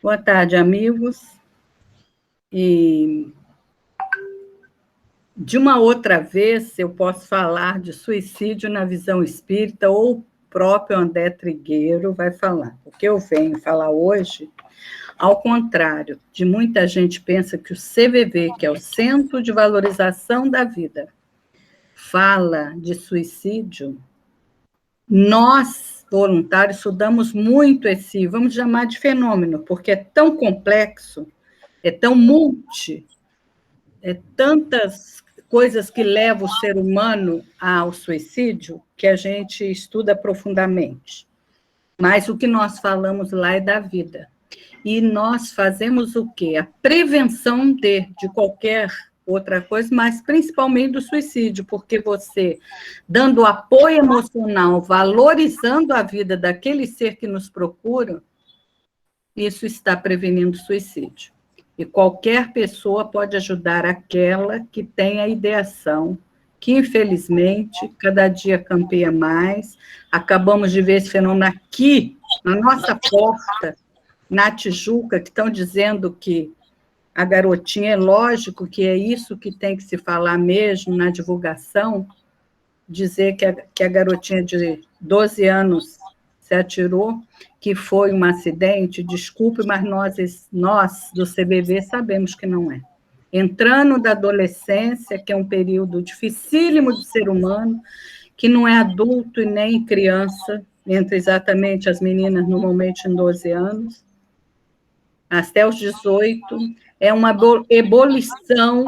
Boa tarde, amigos. E de uma outra vez eu posso falar de suicídio na visão espírita, ou o próprio André Trigueiro vai falar. O que eu venho falar hoje, ao contrário de muita gente pensa que o CVV, que é o Centro de Valorização da Vida, fala de suicídio, nós, voluntários, estudamos muito esse, vamos chamar de fenômeno, porque é tão complexo, é tão é tantas coisas que levam o ser humano ao suicídio que a gente estuda profundamente. Mas o que nós falamos lá é da vida. E nós fazemos o quê? A prevenção de qualquer outra coisa, mas principalmente do suicídio, porque você, dando apoio emocional, valorizando a vida daquele ser que nos procura, isso está prevenindo suicídio. E qualquer pessoa pode ajudar aquela que tem a ideação, que infelizmente cada dia campeia mais. Acabamos de ver esse fenômeno aqui, na nossa porta, na Tijuca, que estão dizendo que a garotinha, é lógico que é isso que tem que se falar mesmo na divulgação, dizer que a garotinha de 12 anos se atirou, que foi um acidente, desculpe, mas nós do CBV sabemos que não é. Entrando da adolescência, que é um período dificílimo do ser humano, que não é adulto e nem criança, entre exatamente as meninas normalmente em 12 anos, até os 18, é uma ebulição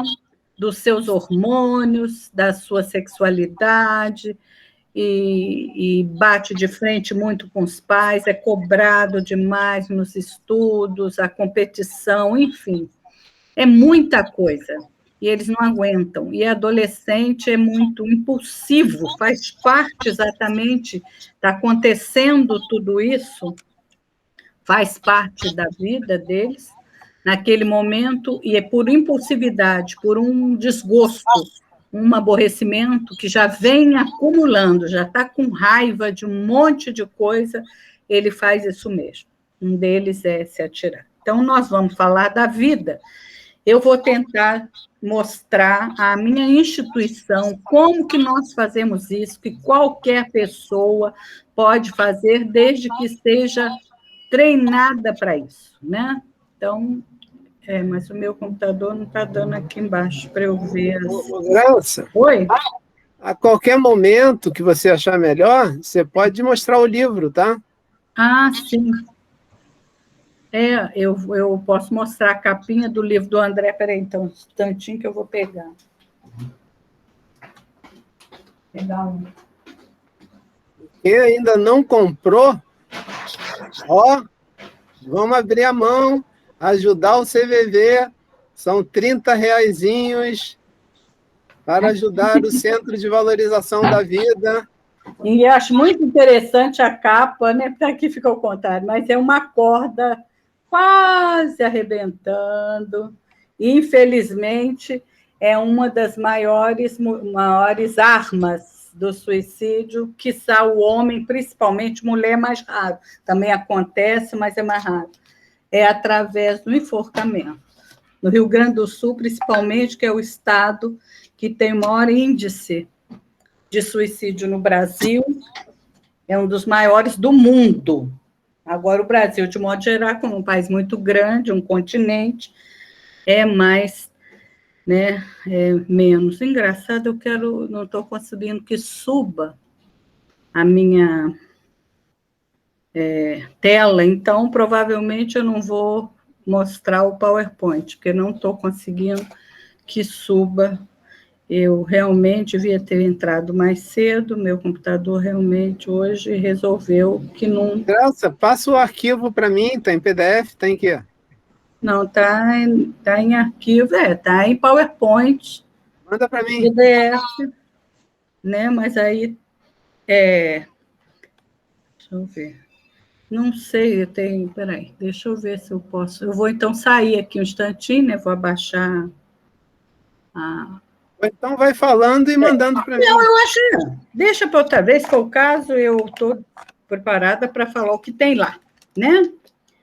dos seus hormônios, da sua sexualidade, e bate de frente muito com os pais, é cobrado demais nos estudos, a competição, enfim, é muita coisa, e eles não aguentam. E adolescente é muito impulsivo, faz parte exatamente, está acontecendo tudo isso, faz parte da vida deles, naquele momento, e é por impulsividade, por um desgosto, um aborrecimento que já vem acumulando, já está com raiva de um monte de coisa, ele faz isso mesmo. Um deles é se atirar. Então, nós vamos falar da vida. Eu vou tentar mostrar a minha instituição, como que nós fazemos isso, que qualquer pessoa pode fazer, desde que esteja treinada para isso, né? Então, mas o meu computador não está dando aqui embaixo para eu ver. Graça, Oi? a qualquer momento que você achar melhor, você pode mostrar o livro, tá? Ah, sim. Eu posso mostrar a capinha do livro do André. Peraí, então, um instantinho que eu vou pegar. Pegar um. Quem ainda não comprou, ó, vamos abrir a mão, ajudar o CVV, são 30 reaisinhos para ajudar o Centro de Valorização da Vida. E eu acho muito interessante a capa, né? Porque aqui fica ao contrário, mas é uma corda quase arrebentando. Infelizmente, é uma das maiores armas do suicídio, quiçá o homem, principalmente mulher, é mais raro. Também acontece, mas é mais raro. É através do enforcamento. No Rio Grande do Sul, principalmente, que é o estado que tem o maior índice de suicídio no Brasil, é um dos maiores do mundo. Agora, o Brasil, de modo geral, como um país muito grande, um continente, é mais, né, menos. Engraçado, não estou conseguindo que suba a minha tela, então, provavelmente, eu não vou mostrar o PowerPoint, porque não estou conseguindo que suba. Eu realmente devia ter entrado mais cedo, meu computador realmente hoje resolveu que não... Graça, passa o arquivo para mim, está em PDF, está em quê? Não, está em arquivo, está em PowerPoint. Manda para mim. PDF, né? Mas aí, deixa eu ver. Não sei, peraí, deixa eu ver se eu posso. Eu vou, então, sair aqui um instantinho, né? Vou abaixar a... Então vai falando e mandando para mim. Não, eu acho que não. Deixa para outra vez, se for o caso, eu estou preparada para falar o que tem lá, né?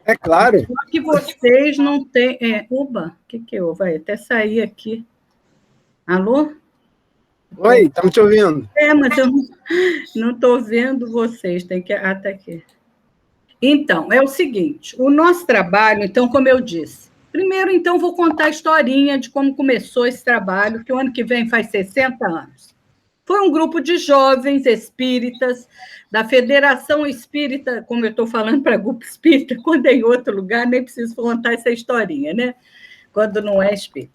É claro. Só que vocês não têm... Oba, o que eu? Vai até sair aqui. Alô? Oi, estamos te ouvindo. Mas eu não estou vendo vocês. Tem que... Ah, tá aqui. Então, é o seguinte, o nosso trabalho, então, como eu disse, primeiro, então, vou contar a historinha de como começou esse trabalho, que o ano que vem faz 60 anos. Foi um grupo de jovens espíritas da Federação Espírita, como eu estou falando para grupo espírita, quando é em outro lugar, nem preciso contar essa historinha, né? Quando não é espírita.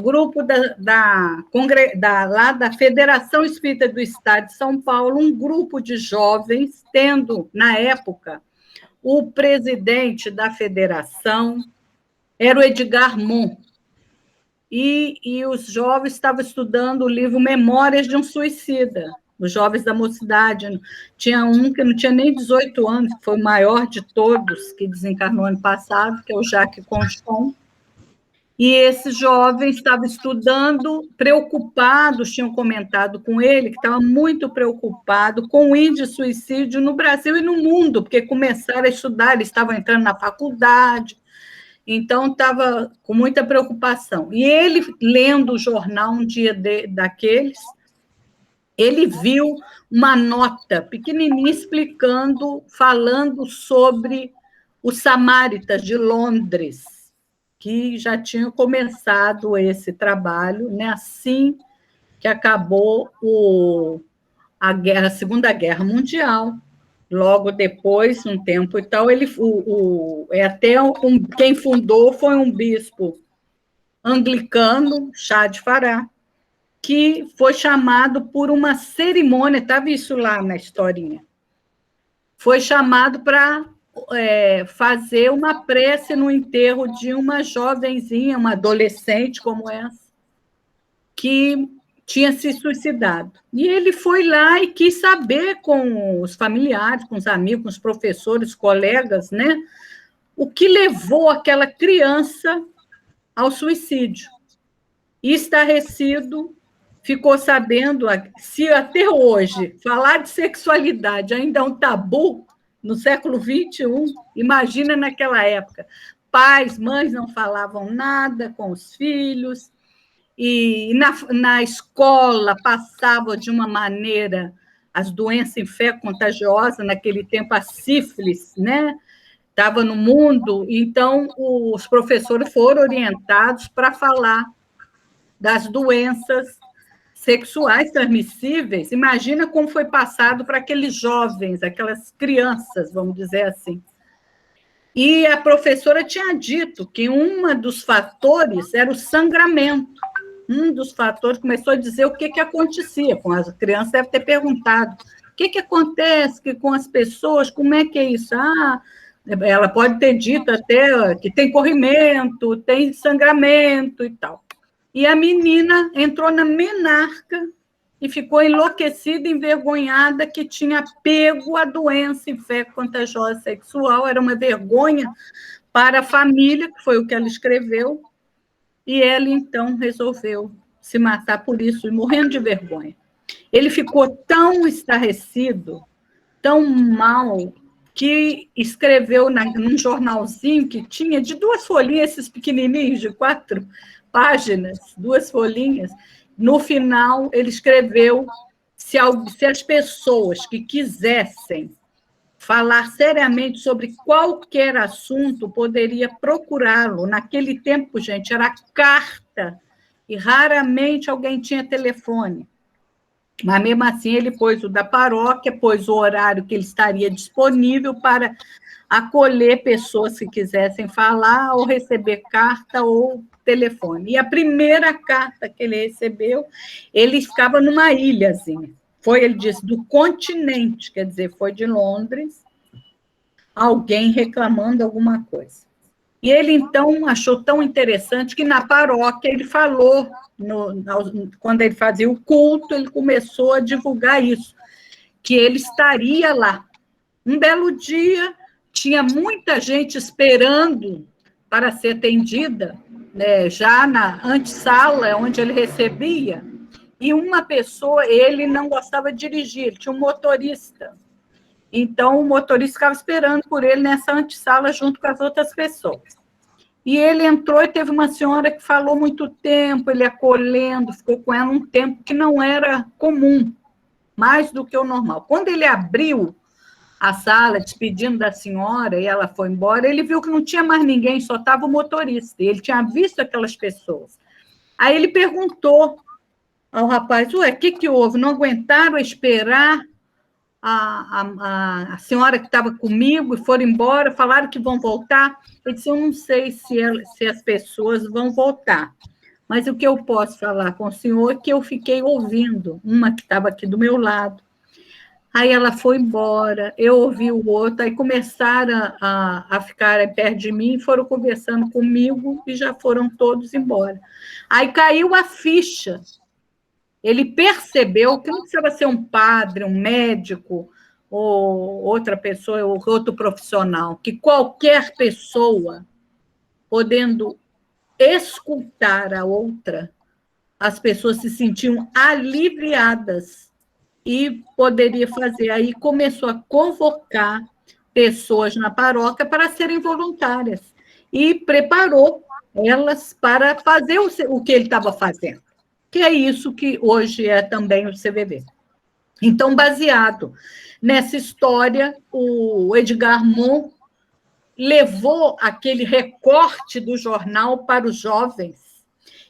Grupo lá da Federação Espírita do Estado de São Paulo, um grupo de jovens, tendo, na época, o presidente da federação era o Edgar Moon, e os jovens estavam estudando o livro Memórias de um Suicida, os jovens da mocidade. Tinha um que não tinha nem 18 anos, que foi o maior de todos, que desencarnou ano passado, que é o Jacques Constant. E esses jovens estavam estudando, preocupados, tinham comentado com ele que estava muito preocupado com o índice de suicídio no Brasil e no mundo, porque começaram a estudar, eles estavam entrando na faculdade, então estava com muita preocupação. E ele, lendo o jornal um dia daqueles, ele viu uma nota pequenininha explicando, falando sobre os Samaritas de Londres, que já tinham começado esse trabalho, né? Assim que acabou a Segunda Guerra Mundial. Logo depois, um tempo e tal, quem fundou foi um bispo anglicano, Chá de Fará, que foi chamado por uma cerimônia, estava isso lá na historinha, foi chamado para fazer uma prece no enterro de uma jovenzinha, uma adolescente como essa, que tinha se suicidado. E ele foi lá e quis saber com os familiares, com os amigos, com os professores, colegas, né, o que levou aquela criança ao suicídio. E, estarrecido, ficou sabendo, se até hoje falar de sexualidade ainda é um tabu, no século XXI, imagina naquela época. Pais, mães não falavam nada com os filhos, e na escola passavam de uma maneira as doenças infecto-contagiosas, naquele tempo a sífilis, né? Estava no mundo, então os professores foram orientados para falar das doenças sexuais transmissíveis. Imagina como foi passado para aqueles jovens, aquelas crianças, vamos dizer assim. E a professora tinha dito que um dos fatores era o sangramento. Um dos fatores começou a dizer o que acontecia com as crianças, deve ter perguntado o que acontece com as pessoas, como é que é isso? Ela pode ter dito até que tem corrimento, tem sangramento e tal. E a menina entrou na menarca e ficou enlouquecida, envergonhada, que tinha pego a doença infecto-contagiosa sexual. Era uma vergonha para a família, que foi o que ela escreveu, e ela, então, resolveu se matar por isso, morrendo de vergonha. Ele ficou tão estarrecido, tão mal, que escreveu num jornalzinho que tinha de 2 folhinhas, esses pequenininhos, de 4 páginas, 2 folhinhas. No final, ele escreveu se as pessoas que quisessem falar seriamente sobre qualquer assunto poderia procurá-lo. Naquele tempo, gente, era carta, e raramente alguém tinha telefone. Mas, mesmo assim, ele pôs o da paróquia, pôs o horário que ele estaria disponível para acolher pessoas que quisessem falar, ou receber carta ou telefone. E a primeira carta que ele recebeu, ele ficava numa ilhazinha. Ele disse, do continente, quer dizer, foi de Londres, alguém reclamando alguma coisa. E ele, então, achou tão interessante que na paróquia ele falou, quando ele fazia o culto, ele começou a divulgar isso, que ele estaria lá. Um belo dia, tinha muita gente esperando para ser atendida, né, já na antessala, onde ele recebia, e uma pessoa, ele não gostava de dirigir, ele tinha um motorista, Então, o motorista ficava esperando por ele nessa antessala junto com as outras pessoas. E ele entrou e teve uma senhora que falou muito tempo, ele acolhendo, ficou com ela um tempo que não era comum, mais do que o normal. Quando ele abriu a sala, despedindo da senhora, e ela foi embora, ele viu que não tinha mais ninguém, só estava o motorista, e ele tinha visto aquelas pessoas. Aí ele perguntou ao rapaz, ué, o que houve? Não aguentaram esperar a senhora que estava comigo e foram embora, falaram que vão voltar? Ele disse, eu não sei se as pessoas vão voltar, mas o que eu posso falar com o senhor é que eu fiquei ouvindo uma que estava aqui do meu lado. Aí ela foi embora, eu ouvi o outro, aí começaram a ficar perto de mim, foram conversando comigo e já foram todos embora. Aí caiu a ficha. Ele percebeu que não precisava ser um padre, um médico, ou outra pessoa, ou outro profissional, que qualquer pessoa, podendo escutar a outra, as pessoas se sentiam aliviadas e poderia fazer. Aí começou a convocar pessoas na paróquia para serem voluntárias e preparou elas para fazer o que ele estava fazendo, que é isso que hoje é também o CVV. Então, baseado nessa história, o Edgar Moon levou aquele recorte do jornal para os jovens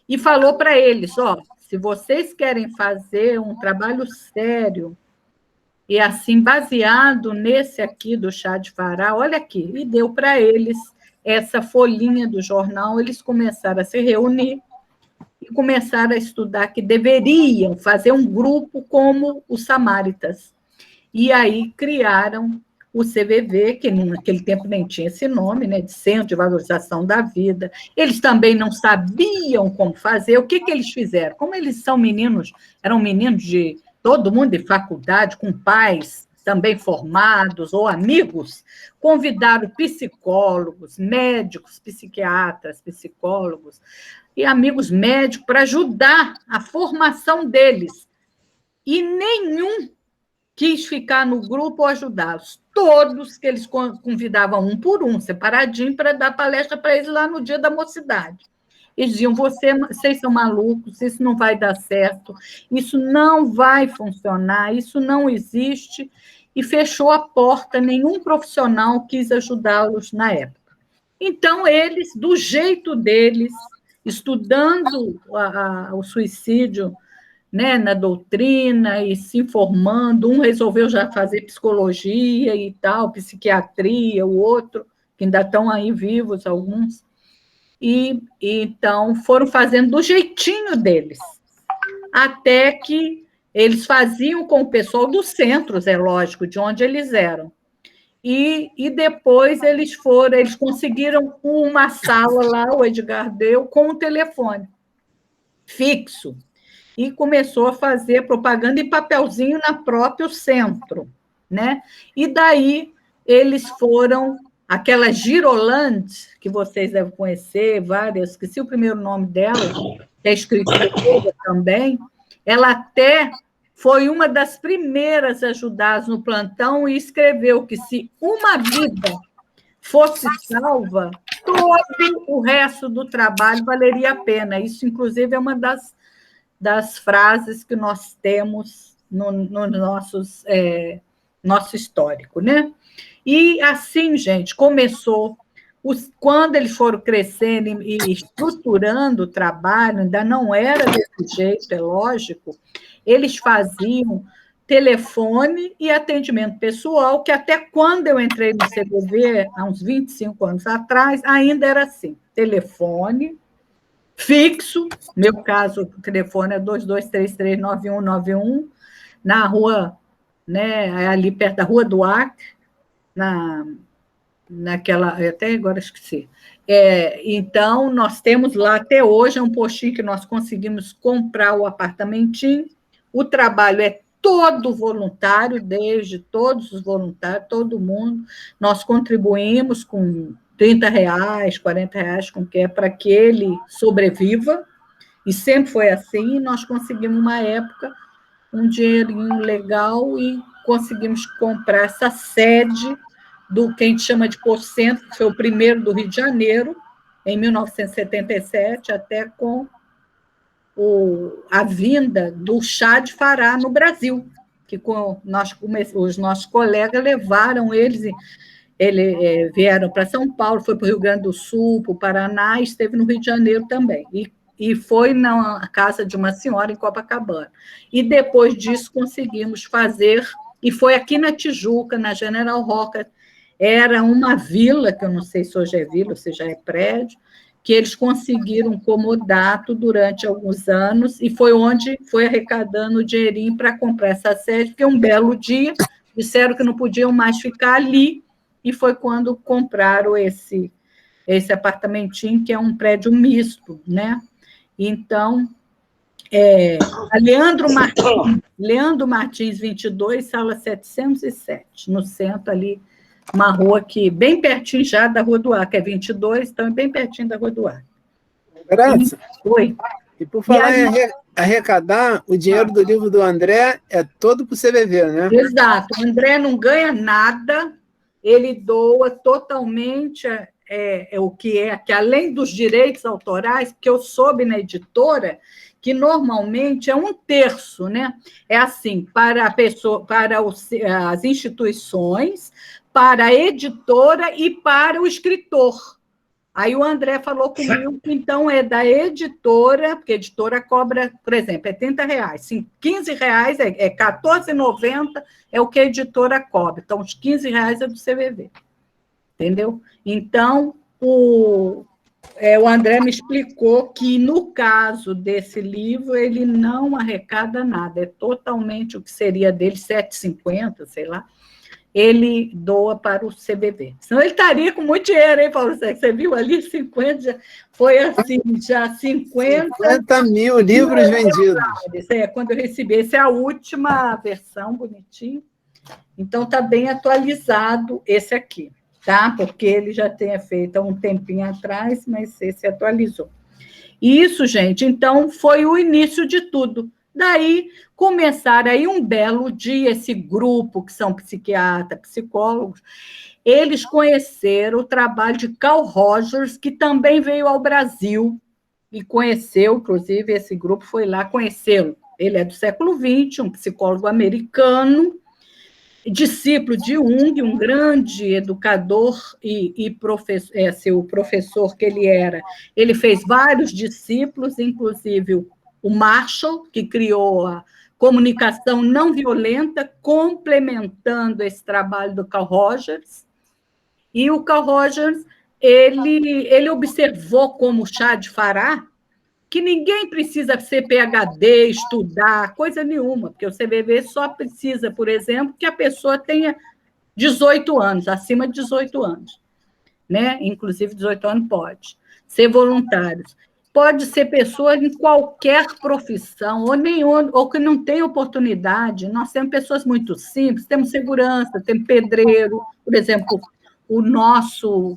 e falou para eles, se vocês querem fazer um trabalho sério, e assim, baseado nesse aqui do chá de Fará, olha aqui, e deu para eles essa folhinha do jornal, eles começaram a se reunir e começaram a estudar que deveriam fazer um grupo como os Samaritas. E aí criaram o CVV, que naquele tempo nem tinha esse nome, né, de Centro de Valorização da Vida. Eles também não sabiam como fazer. O que eles fizeram? Como eles são meninos, eram meninos de todo mundo de faculdade, com pais também formados ou amigos, convidaram psicólogos, médicos, psiquiatras, psicólogos e amigos médicos para ajudar a formação deles. E nenhum quis ficar no grupo ou ajudá-los. Todos que eles convidavam um por um, separadinho, para dar palestra para eles lá no dia da mocidade. Eles diziam, vocês são malucos, isso não vai dar certo, isso não vai funcionar, isso não existe, e fechou a porta, nenhum profissional quis ajudá-los na época. Então, eles, do jeito deles, estudando o suicídio, né, na doutrina e se informando, um resolveu já fazer psicologia e tal, psiquiatria, o outro, que ainda estão aí vivos, alguns, e então foram fazendo do jeitinho deles, até que eles faziam com o pessoal dos centros, é lógico, de onde eles eram, e depois eles conseguiram uma sala lá, o Edgar deu, com um telefone fixo, e começou a fazer propaganda em papelzinho na próprio centro, né? E daí eles foram, aquela Girolande, que vocês devem conhecer, várias, esqueci o primeiro nome dela, que é escritora também, ela até foi uma das primeiras ajudadas no plantão e escreveu que se uma vida fosse salva, todo o resto do trabalho valeria a pena. Isso, inclusive, é uma das frases que nós temos no nosso histórico, né? E assim, gente, começou, quando eles foram crescendo e estruturando o trabalho, ainda não era desse jeito, é lógico, eles faziam telefone e atendimento pessoal, que até quando eu entrei no CVV, há uns 25 anos atrás, ainda era assim, telefone fixo, meu caso, o telefone é 22339191, na rua, né, ali perto da Rua do Acre, naquela, até agora esqueci. Então, nós temos lá, até hoje, é um postinho que nós conseguimos comprar o apartamentinho, o trabalho é todo voluntário, desde todos os voluntários, todo mundo, nós contribuímos com R$30, R$40, com que é para que ele sobreviva, e sempre foi assim, e nós conseguimos, uma época, um dinheirinho legal e conseguimos comprar essa sede do que a gente chama de Porcento, que foi o primeiro do Rio de Janeiro, em 1977, até com a vinda do chá de Fará no Brasil, que os nossos colegas levaram eles vieram para São Paulo, foi para o Rio Grande do Sul, para o Paraná, e esteve no Rio de Janeiro também. E foi na casa de uma senhora em Copacabana. E depois disso conseguimos fazer, e foi aqui na Tijuca, na General Roca, era uma vila, que eu não sei se hoje é vila ou se já é prédio, que eles conseguiram comodato durante alguns anos, e foi onde foi arrecadando o dinheirinho para comprar essa sede, porque um belo dia disseram que não podiam mais ficar ali, e foi quando compraram esse apartamentinho, que é um prédio misto, né? Então, a Leandro Martins 22, sala 707, no centro ali, uma rua aqui, bem pertinho já da Rua do Ar, que é 22, então é bem pertinho da Rua do Ar. Graça. Oi. E por falar em arrecadar, o dinheiro do livro do André é todo para o CVV, né? Exato. O André não ganha nada, ele doa totalmente o que além dos direitos autorais, porque eu soube na editora que normalmente é 1/3, né? É assim, para a pessoa, para as instituições, para a editora e para o escritor. Aí o André falou comigo que então é da editora, porque a editora cobra, por exemplo, é R$30, R$15 é R$14,90, é o que a editora cobra. Então, os R$15 é do CVV. Entendeu? Então, o André me explicou que, no caso desse livro, ele não arrecada nada, é totalmente o que seria dele, R$7,50, sei lá, ele doa para o CVV. Senão ele estaria com muito dinheiro, hein, Paulo Sérgio? Você viu ali, 50, foi assim, já 50 mil livros vendidos. Quando eu recebi, essa é a última versão, bonitinho. Então, está bem atualizado esse aqui, tá? Porque ele já tinha feito há um tempinho atrás, mas esse atualizou. Isso, gente, então, foi o início de tudo. Daí, começaram aí um belo dia, esse grupo, que são psiquiatras, psicólogos, eles conheceram o trabalho de Carl Rogers, que também veio ao Brasil, e conheceu, inclusive, esse grupo foi lá conhecê-lo. Ele é do século XX, um psicólogo americano, discípulo de Jung, um grande educador e professor, o professor que ele era. Ele fez vários discípulos, inclusive o Marshall, que criou a comunicação não violenta, complementando esse trabalho do Carl Rogers. E o Carl Rogers, ele observou como chá de Fará, que ninguém precisa ser PhD, estudar, coisa nenhuma, porque o CVV só precisa, por exemplo, que a pessoa tenha 18 anos, acima de 18 anos, né? Inclusive 18 anos pode ser voluntários. Pode ser pessoa em qualquer profissão, ou que não tem oportunidade. Nós temos pessoas muito simples, temos segurança, temos pedreiro, por exemplo, o nosso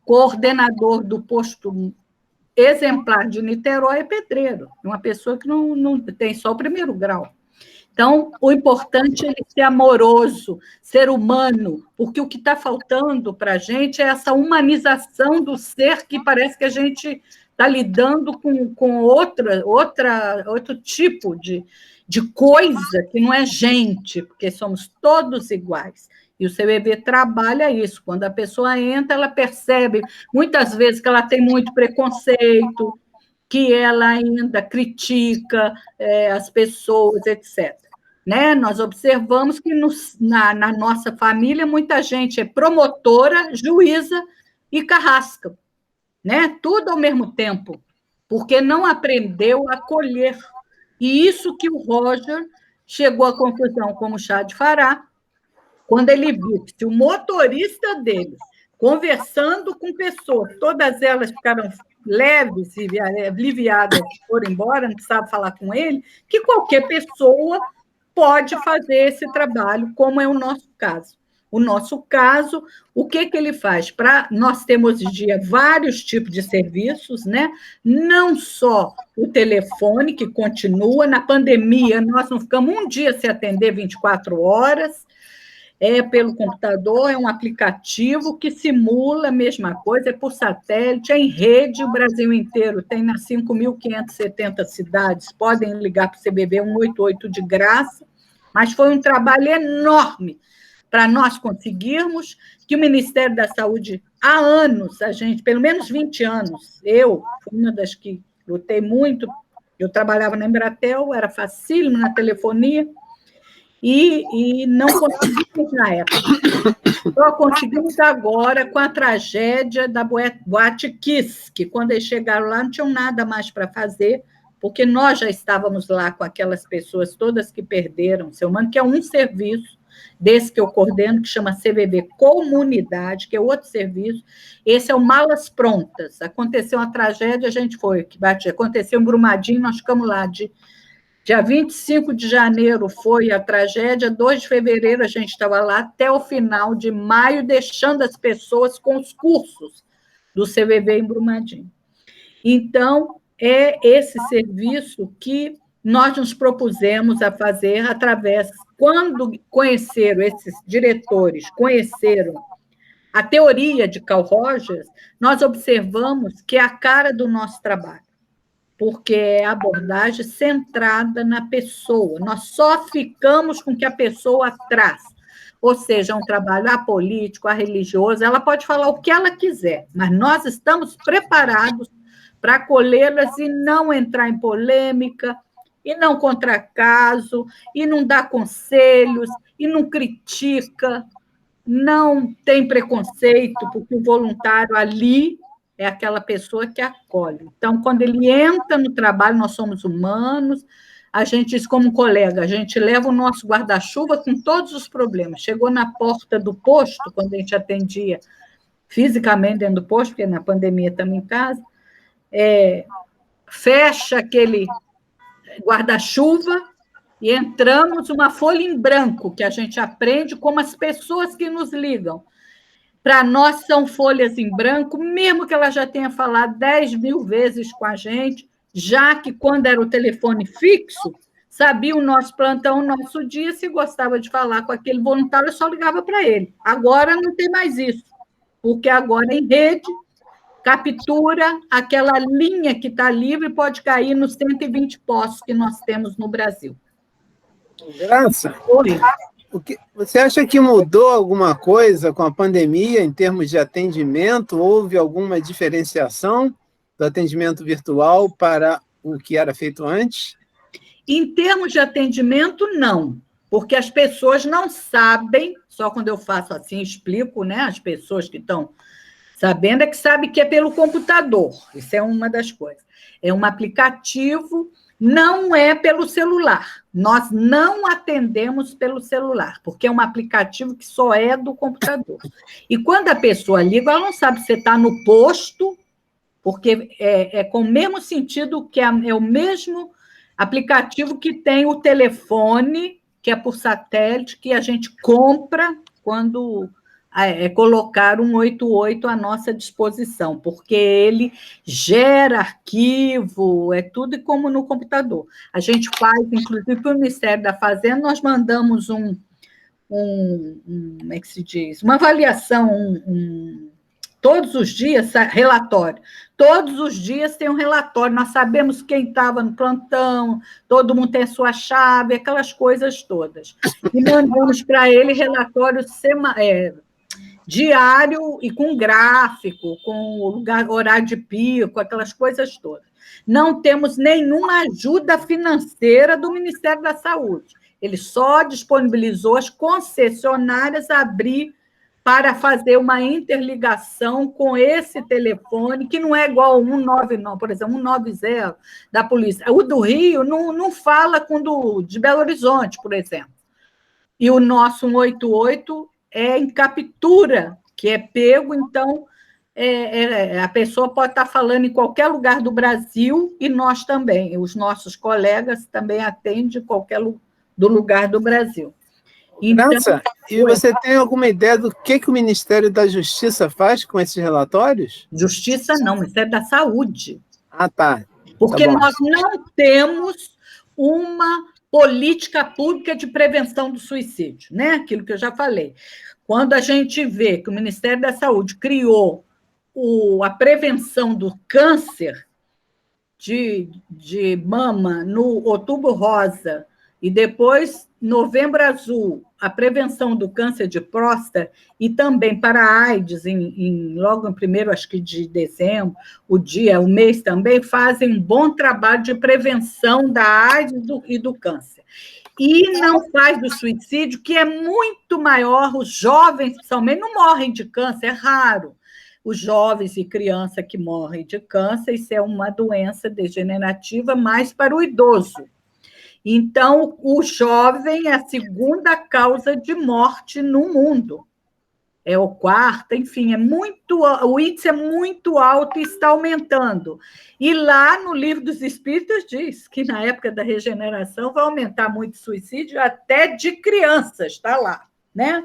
coordenador do posto exemplar de Niterói é pedreiro, uma pessoa que não tem só o primeiro grau. Então, o importante é ele ser amoroso, ser humano, porque o que está faltando para a gente é essa humanização do ser, que parece que a gente está lidando com outro tipo de coisa que não é gente, porque somos todos iguais. E o CVV trabalha isso. Quando a pessoa entra, ela percebe, muitas vezes, que ela tem muito preconceito, que ela ainda critica as pessoas, etc. Né? Nós observamos que na nossa família, muita gente é promotora, juíza e carrasca. Né? Tudo ao mesmo tempo, porque não aprendeu a acolher. E isso que o Roger chegou à conclusão, como chá de Fará, quando ele viu que o motorista dele, conversando com pessoas, todas elas ficaram leves e aliviadas, foram embora, não precisava falar com ele, que qualquer pessoa pode fazer esse trabalho, como é o nosso caso. o nosso caso, o que ele faz? Nós temos hoje em dia vários tipos de serviços, né? Não só o telefone, que continua, na pandemia, nós não ficamos um dia sem atender 24 horas, é pelo computador, é um aplicativo que simula a mesma coisa, é por satélite, é em rede, o Brasil inteiro tem nas 5.570 cidades, podem ligar para o CBV 188 de graça, mas foi um trabalho enorme para nós conseguirmos que o Ministério da Saúde, há anos, a gente, pelo menos 20 anos, eu fui uma das que lutei muito, eu trabalhava na Embratel, era facílimo na telefonia, e não conseguimos na época. Só conseguimos agora com a tragédia da Boate Kiss, que quando eles chegaram lá não tinham nada mais para fazer, porque nós já estávamos lá com aquelas pessoas todas que perderam seu humano, que é um serviço desse que eu coordeno, que chama CVV Comunidade, que é outro serviço. Esse é o Malas Prontas. Aconteceu uma tragédia, a gente foi, aconteceu em Brumadinho, nós ficamos lá Dia 25 de janeiro foi a tragédia, 2 de fevereiro a gente estava lá, até o final de maio, deixando as pessoas com os cursos do CVV em Brumadinho. Então, é esse serviço que nós nos propusemos a fazer através, quando conheceram, esses diretores conheceram a teoria de Carl Rogers, nós observamos que é a cara do nosso trabalho, porque é a abordagem centrada na pessoa. Nós só ficamos com o que a pessoa traz. Ou seja, um trabalho apolítico, religioso, ela pode falar o que ela quiser, mas nós estamos preparados para acolhê-las e não entrar em polêmica, e não contracaso, e não dá conselhos, e não critica, não tem preconceito, porque o voluntário ali é aquela pessoa que acolhe. Então, quando ele entra no trabalho, nós somos humanos, a gente diz como colega, a gente leva o nosso guarda-chuva com todos os problemas. Chegou na porta do posto, quando a gente atendia fisicamente dentro do posto, porque na pandemia estamos em casa, fecha aquele guarda-chuva e entramos uma folha em branco, que a gente aprende como as pessoas que nos ligam. Para nós são folhas em branco, mesmo que ela já tenha falado 10.000 vezes com a gente, já que quando era o telefone fixo, sabia o nosso plantão, o nosso dia, se gostava de falar com aquele voluntário, eu só ligava para ele. Agora não tem mais isso, porque agora em rede, captura aquela linha que está livre e pode cair nos 120 postos que nós temos no Brasil. Graça, você acha que mudou alguma coisa com a pandemia em termos de atendimento? Houve alguma diferenciação do atendimento virtual para o que era feito antes? Em termos de atendimento, não, porque as pessoas não sabem, só quando eu faço assim, explico, né? As pessoas que estão sabendo é que sabem que é pelo computador, isso é uma das coisas. É um aplicativo, não é pelo celular. Nós não atendemos pelo celular, porque é um aplicativo que só é do computador. E quando a pessoa liga, ela não sabe se você está no posto, porque é com o mesmo sentido que é o mesmo aplicativo que tem o telefone, que é por satélite, que a gente compra quando colocar 188 à nossa disposição, porque ele gera arquivo, é tudo como no computador. A gente faz, inclusive, para o Ministério da Fazenda, nós mandamos como é que se diz? Uma avaliação, todos os dias, relatório. Todos os dias tem um relatório, nós sabemos quem estava no plantão, todo mundo tem a sua chave, aquelas coisas todas. E mandamos para ele relatório diário e com gráfico, com o horário de pico, aquelas coisas todas. Não temos nenhuma ajuda financeira do Ministério da Saúde. Ele só disponibilizou as concessionárias a abrir para fazer uma interligação com esse telefone, que não é igual ao 199, por exemplo, 190 da polícia. O do Rio não fala com o de Belo Horizonte, por exemplo. E o nosso 188 é em captura, que é pego, então a pessoa pode estar falando em qualquer lugar do Brasil, e nós também, os nossos colegas também atendem em qualquer lugar do Brasil. Então, Graça, e você tem alguma ideia do que o Ministério da Justiça faz com esses relatórios? justiça não, Ministério da Saúde. Ah, tá. Porque Tá bom. nós não temos uma política pública de prevenção do suicídio, né? Aquilo que eu já falei. Quando a gente vê que o Ministério da Saúde criou a prevenção do câncer de mama no Outubro Rosa e depois Novembro Azul, a prevenção do câncer de próstata e também para a AIDS, logo em primeiro, acho que de dezembro, o mês também, fazem um bom trabalho de prevenção da AIDS e do câncer. E não faz do suicídio, que é muito maior, os jovens, principalmente, não morrem de câncer, é raro. Os jovens e crianças que morrem de câncer, isso é uma doença degenerativa mais para o idoso. Então, o jovem é a segunda causa de morte no mundo. É o quarto, enfim, o índice é muito alto e está aumentando. E lá no Livro dos Espíritos diz que na época da regeneração vai aumentar muito o suicídio até de crianças, está lá, né?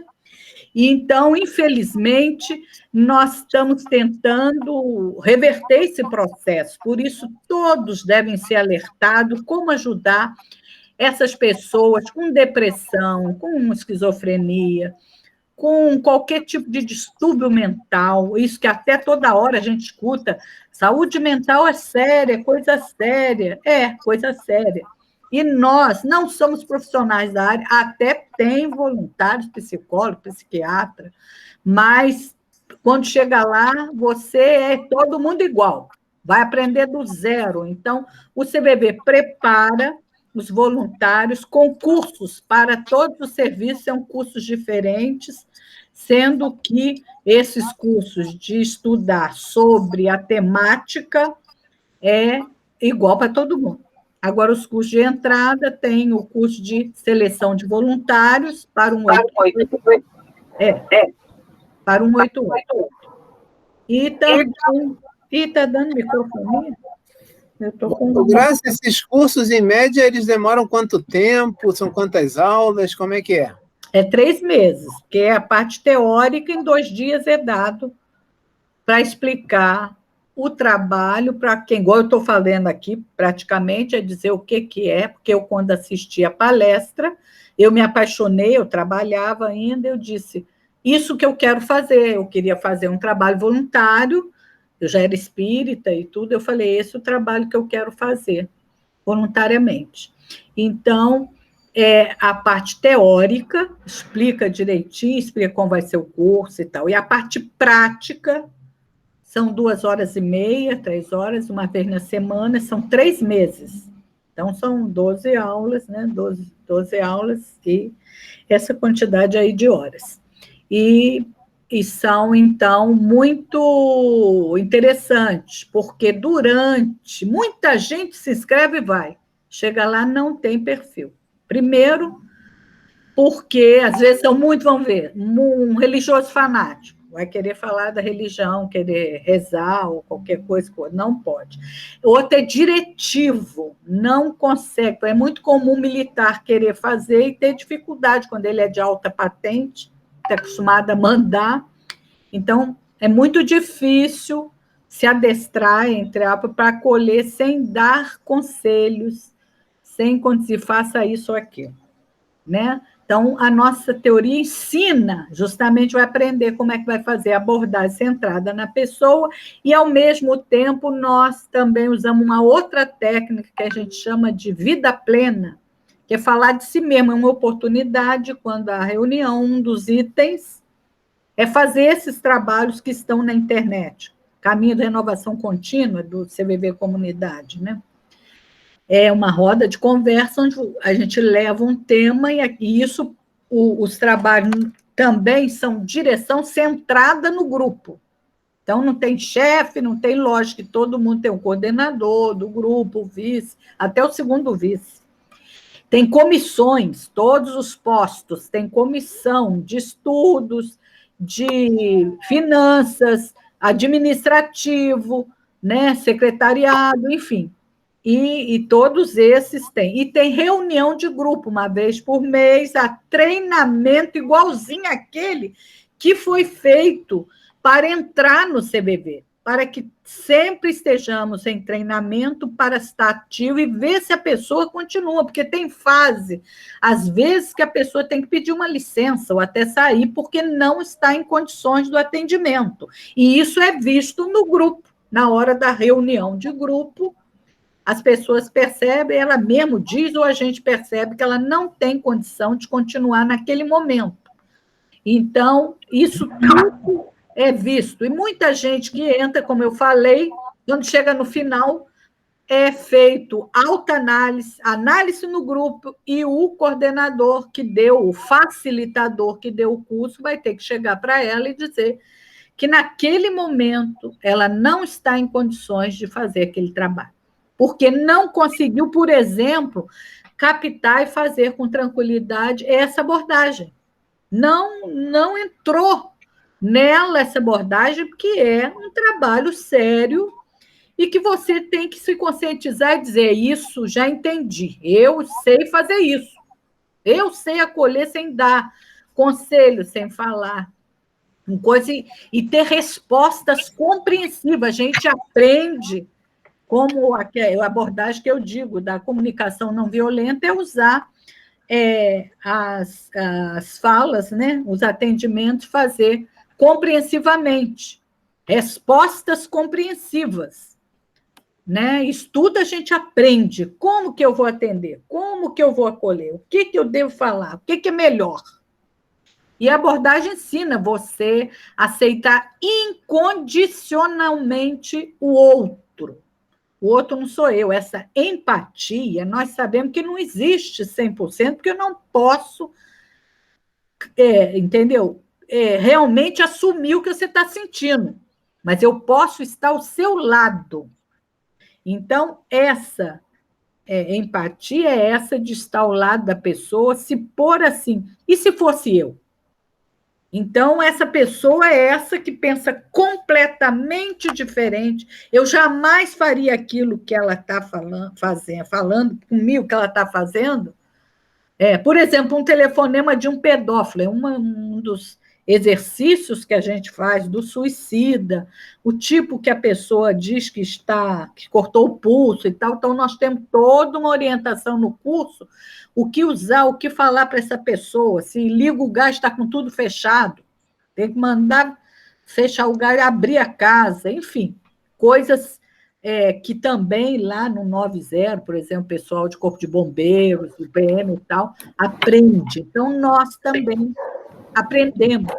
Então, infelizmente, nós estamos tentando reverter esse processo, por isso todos devem ser alertados como ajudar essas pessoas com depressão, com esquizofrenia, com qualquer tipo de distúrbio mental, isso que até toda hora a gente escuta, saúde mental é séria, coisa séria. E nós não somos profissionais da área, até tem voluntários, psicólogo, psiquiatra, mas quando chega lá, você é todo mundo igual, vai aprender do zero. Então, o CVV prepara os voluntários com cursos para todos os serviços, são cursos diferentes, sendo que esses cursos de estudar sobre a temática é igual para todo mundo. Agora, os cursos de entrada tem o curso de seleção de voluntários para um 88. Para um 88. E também... está dando microfonia? Graças a esses cursos, em média, eles demoram quanto tempo? São quantas aulas? Como é que é? É 3 meses, que é a parte teórica, em 2 dias é dado para explicar o trabalho, para quem, igual eu estou falando aqui, praticamente, é dizer o que é, porque eu, quando assisti a palestra, eu me apaixonei, eu trabalhava ainda, eu disse, isso que eu quero fazer, eu queria fazer um trabalho voluntário, eu já era espírita e tudo, eu falei, esse é o trabalho que eu quero fazer, voluntariamente. Então, a parte teórica, explica direitinho, explica como vai ser o curso e tal, e a parte prática, são 2h30, 3 horas, uma vez na semana, são 3 meses. Então, são 12 aulas, né? 12 aulas e essa quantidade aí de horas. E são, então, muito interessantes, porque muita gente se inscreve e vai. Chega lá, não tem perfil. Primeiro, porque, às vezes, vamos ver, um religioso fanático, vai querer falar da religião, querer rezar ou qualquer coisa, não pode. Outro é diretivo, não consegue. É muito comum militar querer fazer e ter dificuldade quando ele é de alta patente, está acostumado a mandar. Então, é muito difícil se adestrar, para acolher sem dar conselhos, sem conduzir, faça isso ou aquilo, né? Então, a nossa teoria ensina, justamente vai aprender como é que vai fazer a abordagem centrada na pessoa, e, ao mesmo tempo, nós também usamos uma outra técnica que a gente chama de vida plena, que é falar de si mesmo, é uma oportunidade, quando a reunião, um dos itens, é fazer esses trabalhos que estão na internet, Caminho da Renovação Contínua, do CVV Comunidade, né? É uma roda de conversa onde a gente leva um tema e isso, os trabalhos também são direção centrada no grupo. Então, não tem chefe, não tem lógica, que todo mundo tem um coordenador do grupo, o vice, até o segundo vice. Tem comissões, todos os postos, tem comissão de estudos, de finanças, administrativo, né, secretariado, enfim. E todos esses têm. E tem reunião de grupo, uma vez por mês, a treinamento igualzinho àquele que foi feito para entrar no CBV, para que sempre estejamos em treinamento para estar ativo e ver se a pessoa continua, porque tem fase, às vezes, que a pessoa tem que pedir uma licença ou até sair, porque não está em condições do atendimento. E isso é visto no grupo, na hora da reunião de grupo. As pessoas percebem, ela mesmo diz, ou a gente percebe que ela não tem condição de continuar naquele momento. Então, isso tudo é visto. E muita gente que entra, como eu falei, quando chega no final, é feito autoanálise, análise no grupo, e o coordenador que deu, o facilitador que deu o curso, vai ter que chegar para ela e dizer que, naquele momento, ela não está em condições de fazer aquele trabalho. Porque não conseguiu, por exemplo, captar e fazer com tranquilidade essa abordagem. Não entrou nela essa abordagem, porque é um trabalho sério e que você tem que se conscientizar e dizer: isso, já entendi, eu sei fazer isso, eu sei acolher sem dar conselho, sem falar, coisa, e ter respostas compreensivas. A gente aprende, como a abordagem que eu digo da comunicação não violenta, é usar as falas, né, os atendimentos, fazer compreensivamente, respostas compreensivas. Né? Estudo, a gente aprende como que eu vou atender, como que eu vou acolher, o que eu devo falar, o que é melhor. E a abordagem ensina você a aceitar incondicionalmente o outro. O outro não sou eu. Essa empatia, nós sabemos que não existe 100%, porque eu não posso, entendeu? Realmente assumir o que você está sentindo, mas eu posso estar ao seu lado. Então, essa empatia é essa de estar ao lado da pessoa, se pôr assim. E se fosse eu? Então, essa pessoa é essa que pensa completamente diferente. Eu jamais faria aquilo que ela está falando comigo, que ela está fazendo. Por exemplo, um telefonema de um pedófilo, é um dos exercícios que a gente faz do suicida, o tipo que a pessoa diz que cortou o pulso e tal. Então, nós temos toda uma orientação no curso, o que usar, o que falar para essa pessoa. Se liga o gás, está com tudo fechado, tem que mandar fechar o gás, abrir a casa, enfim, coisas que também lá no 90, por exemplo, o pessoal de Corpo de Bombeiros, do PM e tal, aprende. Então, nós também aprendemos.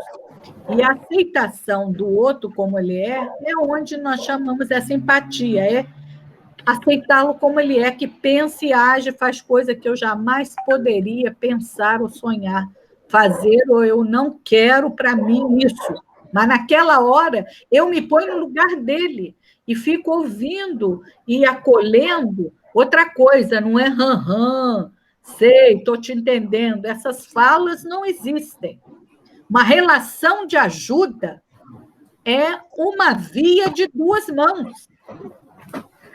E a aceitação do outro como ele é onde nós chamamos essa empatia, aceitá-lo como ele é, que pensa e age, faz coisa que eu jamais poderia pensar ou sonhar fazer, ou eu não quero para mim isso. Mas naquela hora eu me ponho no lugar dele e fico ouvindo e acolhendo. Outra coisa, não é sei, estou te entendendo. Essas falas não existem. Uma relação de ajuda é uma via de duas mãos,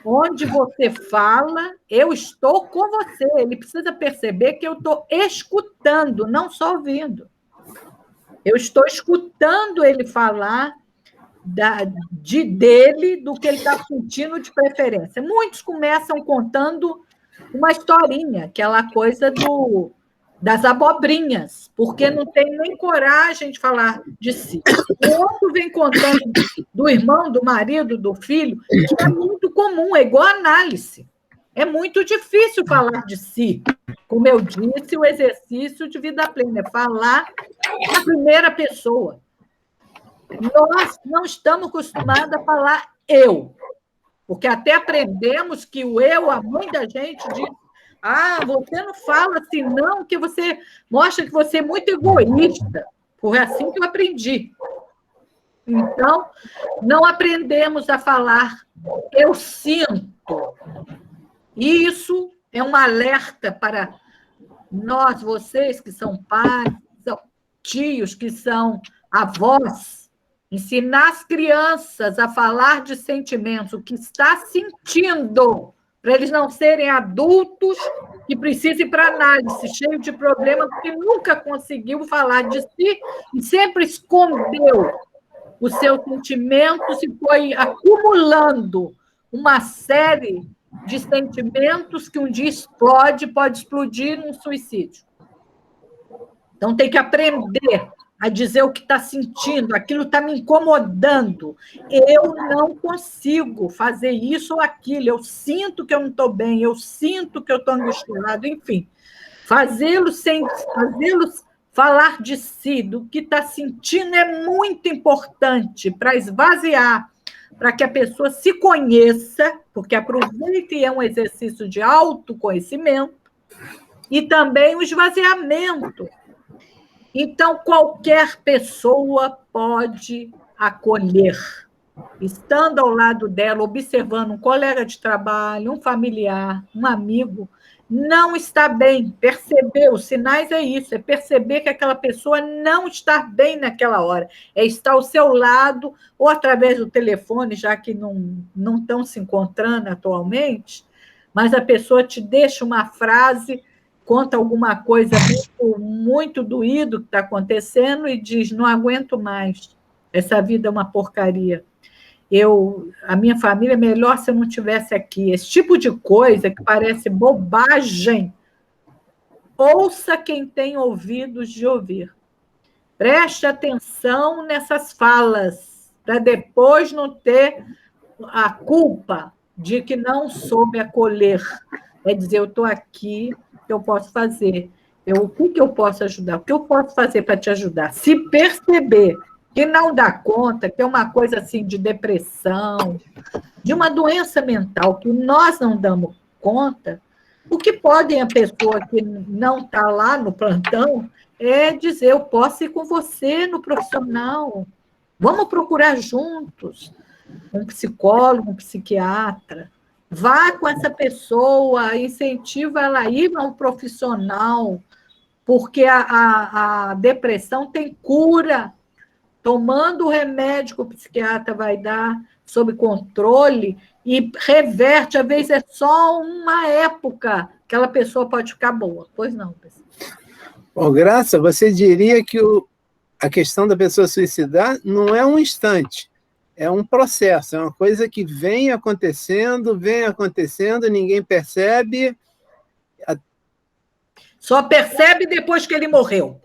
onde você fala, eu estou com você. Ele precisa perceber que eu estou escutando, não só ouvindo. Eu estou escutando ele falar dele, do que ele está sentindo de preferência. Muitos começam contando uma historinha, aquela coisa das abobrinhas, porque não tem nem coragem de falar de si. O outro vem contando do irmão, do marido, do filho, que é muito comum, é igual análise. É muito difícil falar de si. Como eu disse, o exercício de vida plena é falar na primeira pessoa. Nós não estamos acostumados a falar eu, porque até aprendemos que o eu, a mãe da gente diz: você não fala assim, não, que você mostra que você é muito egoísta. Foi assim que eu aprendi. Então, não aprendemos a falar eu sinto. E isso é um alerta para nós, vocês que são pais, que são tios, que são avós, ensinar as crianças a falar de sentimentos, o que está sentindo, para eles não serem adultos que precisem ir para análise, cheio de problema, porque nunca conseguiu falar de si e sempre escondeu os seus sentimentos e foi acumulando uma série de sentimentos que um dia explode, pode explodir num suicídio. Então, tem que aprender a dizer o que está sentindo, aquilo está me incomodando. Eu não consigo fazer isso ou aquilo, eu sinto que eu não estou bem, eu sinto que eu estou angustiado, enfim. Fazê-los falar de si, do que está sentindo, é muito importante para esvaziar, para que a pessoa se conheça, porque aproveita e é um exercício de autoconhecimento, e também o esvaziamento. Então, qualquer pessoa pode acolher, estando ao lado dela, observando um colega de trabalho, um familiar, um amigo, não está bem. Perceber, os sinais é isso, é perceber que aquela pessoa não está bem naquela hora, é estar ao seu lado, ou através do telefone, já que não estão se encontrando atualmente, mas a pessoa te deixa uma frase, conta alguma coisa muito doído que está acontecendo e diz, não aguento mais, essa vida é uma porcaria. A minha família é melhor se eu não estivesse aqui. Esse tipo de coisa que parece bobagem, ouça quem tem ouvidos de ouvir. Preste atenção nessas falas, para depois não ter a culpa de que não soube acolher. É dizer, eu estou aqui, eu posso fazer. O que eu posso ajudar? O que eu posso fazer para te ajudar? Se perceber que não dá conta, que é uma coisa assim de depressão, de uma doença mental que nós não damos conta, o que podem a pessoa que não está lá no plantão é dizer, eu posso ir com você no profissional, vamos procurar juntos um psicólogo, um psiquiatra, vá com essa pessoa, incentiva ela a ir a um profissional, porque a depressão tem cura. Tomando o remédio que o psiquiatra vai dar sob controle e reverte, às vezes é só uma época que aquela pessoa pode ficar boa. Pois não, pessoal. Bom, Graça, você diria que a questão da pessoa suicidar não é um instante, é um processo, é uma coisa que vem acontecendo, ninguém percebe. Só percebe depois que ele morreu.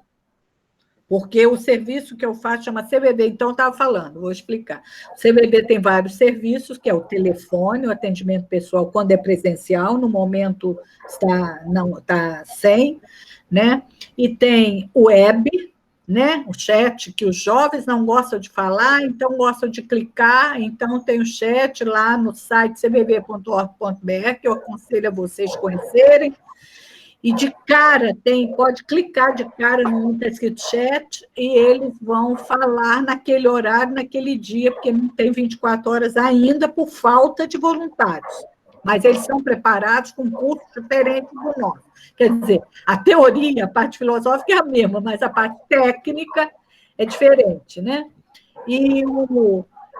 Porque o serviço que eu faço chama CVB, então eu estava falando, vou explicar. O CVB tem vários serviços, que é o telefone, o atendimento pessoal quando é presencial, no momento está sem, né? E tem o web, né? O chat, que os jovens não gostam de falar, então gostam de clicar, então tem o chat lá no site cvb.org.br, que eu aconselho a vocês conhecerem. E de cara, pode clicar de cara no está escrito chat e eles vão falar naquele horário, naquele dia, porque não tem 24 horas ainda por falta de voluntários. Mas eles são preparados com um curso diferente do nosso. Quer dizer, a teoria, a parte filosófica é a mesma, mas a parte técnica é diferente, né?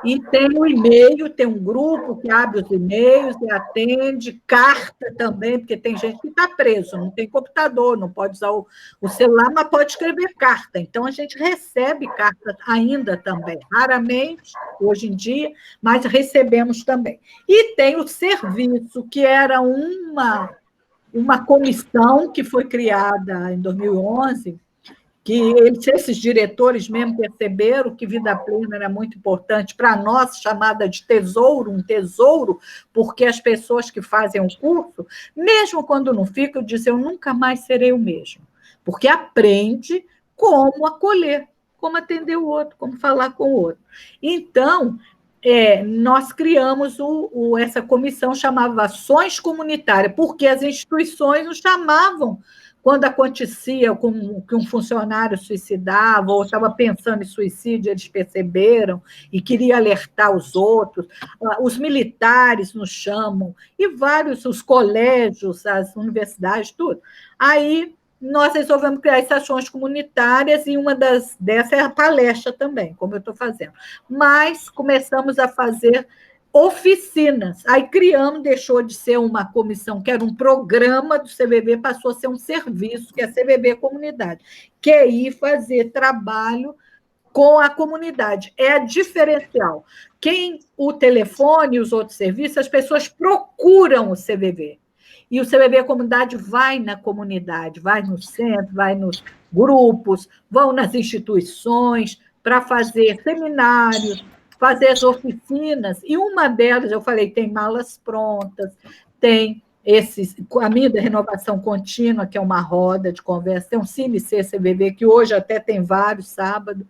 E tem o e-mail, tem um grupo que abre os e-mails e atende, carta também, porque tem gente que está preso, não tem computador, não pode usar o celular, mas pode escrever carta. Então, a gente recebe carta ainda também, raramente, hoje em dia, mas recebemos também. E tem o serviço, que era uma comissão que foi criada em 2011, que esses diretores mesmo perceberam que vida plena era muito importante para nós, chamada de tesouro, um tesouro, porque as pessoas que fazem o curso, mesmo quando não ficam, dizem, eu nunca mais serei o mesmo, porque aprende como acolher, como atender o outro, como falar com o outro. Então, nós criamos essa comissão, chamava Ações Comunitárias, porque as instituições nos chamavam quando acontecia que um funcionário suicidava ou estava pensando em suicídio, eles perceberam e queria alertar os outros. Os militares nos chamam, e vários, os colégios, as universidades, tudo. Aí nós resolvemos criar essas ações comunitárias, e uma dessas é a palestra também, como eu estou fazendo. Mas começamos a fazer oficinas. Aí criamos, deixou de ser uma comissão, que era um programa do CVV, passou a ser um serviço, que é a CVV Comunidade, que é ir fazer trabalho com a comunidade. É diferencial. O telefone e os outros serviços, as pessoas procuram o CVV. E o CVV Comunidade vai na comunidade, vai no centro, vai nos grupos, vão nas instituições para fazer seminários, fazer as oficinas. E uma delas, eu falei, tem malas prontas, tem a minha da renovação contínua, que é uma roda de conversa, tem um Cine-CVV, que hoje até tem vários sábados,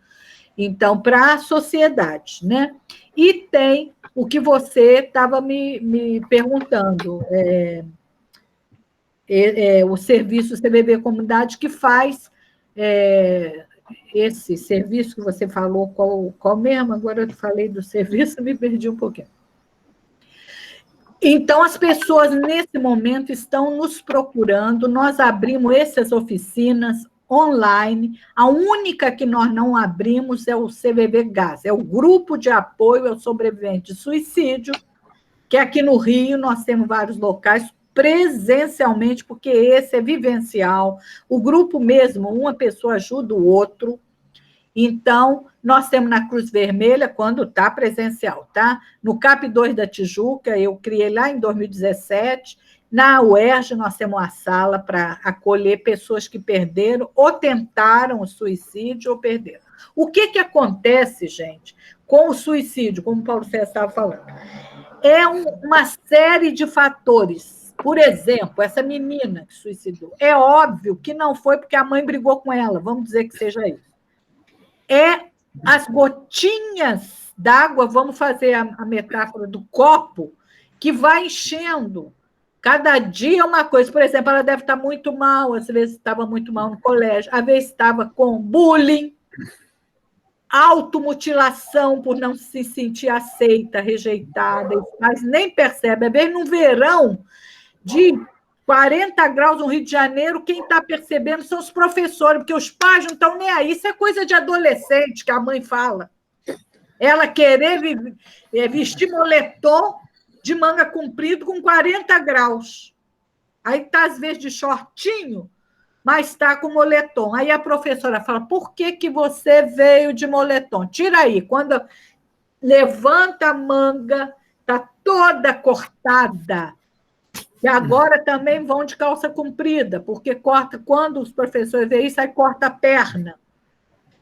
então, para a sociedade, né? E tem o que você estava me perguntando, o serviço CVV Comunidade, que faz esse serviço que você falou, qual mesmo? Agora eu falei do serviço, me perdi um pouquinho. Então, as pessoas, nesse momento, estão nos procurando, nós abrimos essas oficinas online, a única que nós não abrimos é o CVV Gás, é o Grupo de Apoio ao Sobrevivente de Suicídio, que aqui no Rio nós temos vários locais, presencialmente, porque esse é vivencial, o grupo mesmo, uma pessoa ajuda o outro. Então, nós temos na Cruz Vermelha, quando está presencial, tá? No CAP 2 da Tijuca, eu criei lá em 2017, na UERJ nós temos uma sala para acolher pessoas que perderam ou tentaram o suicídio ou perderam. O que acontece, gente, com o suicídio, como o Paulo César estava falando? É uma série de fatores. Por exemplo, essa menina que suicidou, é óbvio que não foi porque a mãe brigou com ela, vamos dizer que seja isso. É as gotinhas d'água, vamos fazer a metáfora do copo, que vai enchendo. Cada dia uma coisa. Por exemplo, ela deve estar muito mal, às vezes estava muito mal no colégio, às vezes estava com bullying, automutilação por não se sentir aceita, rejeitada, mas nem percebe. Às vezes, no verão de 40 graus no Rio de Janeiro, quem está percebendo são os professores, porque os pais não estão nem aí. Isso é coisa de adolescente, que a mãe fala. Ela querer vestir moletom de manga comprida com 40 graus. Aí está, às vezes, de shortinho, mas está com moletom. Aí a professora fala, por que você veio de moletom? Tira aí. Quando levanta a manga, está toda cortada. E agora também vão de calça comprida, porque corta, quando os professores veem isso, aí corta a perna.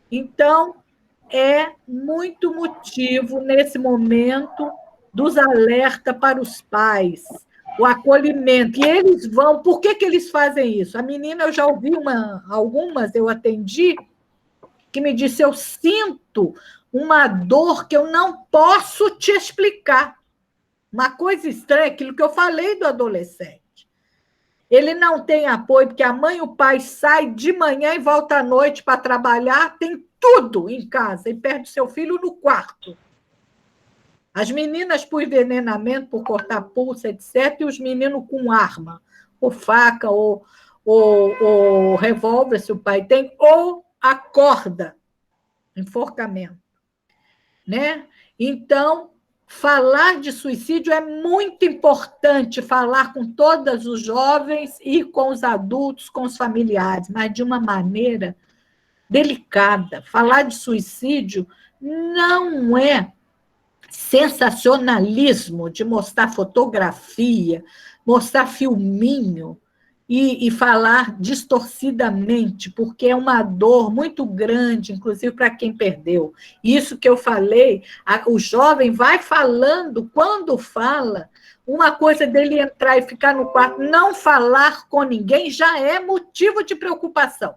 Então, é muito motivo, nesse momento, dos alertas para os pais, o acolhimento. E eles vão... Por que eles fazem isso? A menina, eu já ouvi algumas, eu atendi, que me disse, eu sinto uma dor que eu não posso te explicar. Uma coisa estranha, aquilo que eu falei do adolescente. Ele não tem apoio, porque a mãe e o pai saem de manhã e voltam à noite para trabalhar, tem tudo em casa, e perde seu filho no quarto. As meninas por envenenamento, por cortar pulso, etc., e os meninos com arma, ou faca, ou revólver, se o pai tem, ou a corda, enforcamento. Né? Então, falar de suicídio é muito importante, falar com todos os jovens e com os adultos, com os familiares, mas de uma maneira delicada. Falar de suicídio não é sensacionalismo de mostrar fotografia, mostrar filminho e falar distorcidamente, porque é uma dor muito grande, inclusive para quem perdeu. Isso que eu falei, o jovem vai falando, quando fala, uma coisa dele entrar e ficar no quarto, não falar com ninguém, já é motivo de preocupação.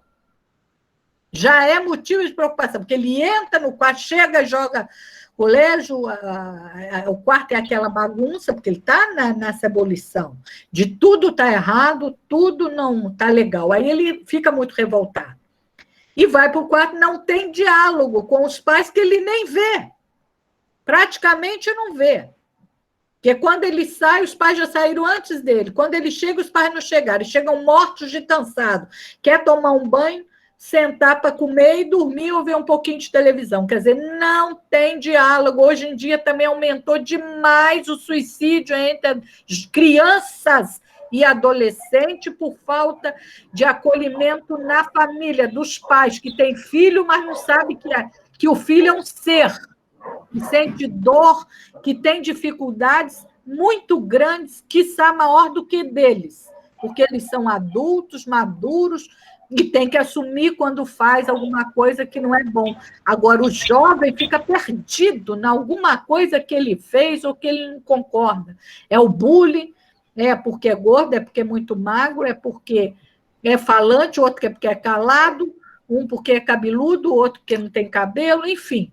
Já é motivo de preocupação, porque ele entra no quarto, chega e joga colégio, o quarto é aquela bagunça, porque ele está nessa ebulição, de tudo está errado, tudo não está legal. Aí ele fica muito revoltado. E vai para o quarto, não tem diálogo com os pais, que ele nem vê. Praticamente não vê. Porque quando ele sai, os pais já saíram antes dele. Quando ele chega, os pais não chegaram. Eles chegam mortos de cansado. Quer tomar um banho, sentar para comer e dormir ou ver um pouquinho de televisão. Quer dizer, não tem diálogo. Hoje em dia também aumentou demais o suicídio entre as crianças e adolescentes por falta de acolhimento na família, dos pais que têm filho, mas não sabem que o filho é um ser que sente dor, que tem dificuldades muito grandes, quiçá maior do que deles, porque eles são adultos, maduros, e tem que assumir quando faz alguma coisa que não é bom. Agora, o jovem fica perdido em alguma coisa que ele fez ou que ele não concorda. É o bullying, é porque é gordo, é porque é muito magro, é porque é falante, outro é porque é calado, um porque é cabeludo, outro porque não tem cabelo, enfim.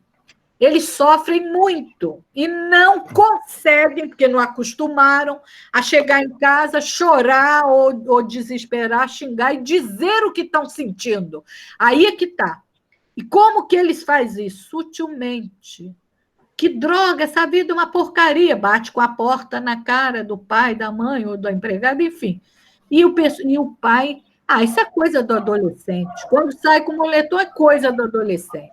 Eles sofrem muito e não conseguem, porque não acostumaram a chegar em casa, chorar ou desesperar, xingar e dizer o que estão sentindo. Aí é que está. E como que eles fazem isso? Sutilmente. Que droga, essa vida é uma porcaria. Bate com a porta na cara do pai, da mãe ou do empregado, enfim. E o pai... isso é coisa do adolescente. Quando sai com o moletom, é coisa do adolescente.